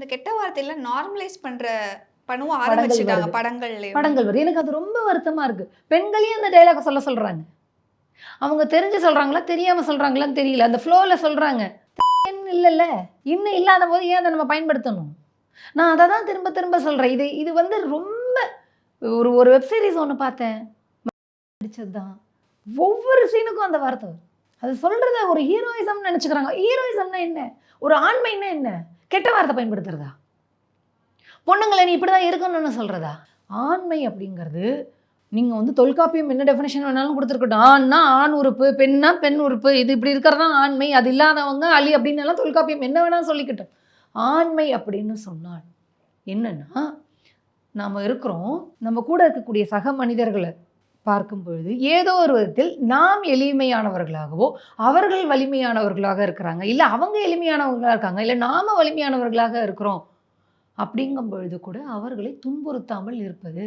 இந்த கெட்ட வார்த்தையெல்லாம் நார்மலைஸ் பண்ணவும் படங்கள் ஆரம்பிச்சுட்டாங்க வருது. படங்கள்லயும். படங்கள் வருது. எனக்கு அது ரொம்ப வருத்தமா இருக்கு. பெண்களையும் அந்த டயலாக சொல்றாங்க. அவங்க தெரிஞ்சு சொல்றாங்களா, தெரியாம சொல்றாங்களான்னு தெரியல. அந்த ஃப்ளோல சொல்றாங்க. இல்லல்ல. இன்னும் இல்லாத போது ஏன் அத நம்ம பயன்படுத்தணும்? நான் அத தான் திரும்ப திரும்ப சொல்றேன். இது வந்து ரொம்ப ஒரு வெப் சீரிஸ் ஒண்ணு பார்த்தேன். நடிச்சது தான். ஒவ்வொரு சீனுக்கும் அந்த வார்த்தை வரும். அது சொல்றத ஒரு ஹீரோயிசம்னு நெனச்சுக்கிறாங்க. ஹீரோயிசம்னா என்ன? ஒரு ஆண்மைன்னா என்ன? கெட்ட வார்த்தை பயன்படுத்துறதா? பொண்ணுங்கள நீ இப்படிதான் இருக்கணும்னு சொல்றதா? ஆண்மை அப்படிங்கிறது நீங்க வந்து தொல்காப்பியம் என்ன டெஃபினிஷன் வேணாலும் குடுத்துருக்கட்டும். ஆண்னா ஆண் உறுப்பு, பெண்ணா பெண் உறுப்பு. இது இப்படி இருக்கிறது தான் ஆண்மை. அது இல்லாதவங்க அலி அப்படின்னு எல்லாம் தொல்காப்பியம் என்ன வேணாலும் சொல்லிக்கட்டும். ஆண்மை அப்படின்னு சொன்னால் என்னன்னா, நாம இருக்கிறோம். நம்ம கூட இருக்கக்கூடிய சக மனிதர்கள பார்க்கும் பொழுது, ஏதோ ஒரு விதத்தில் நாம் எளிமையானவர்களாகவோ, அவர்கள் வலிமையானவர்களாக இருக்கிறாங்க. இல்ல அவங்க எளிமையானவர்களா இருக்காங்க. இல்ல நாம வலிமையானவர்களாக இருக்கிறோம். அப்படிங்கும் பொழுது கூட அவர்களை துன்புறுத்தாமல் இருப்பது.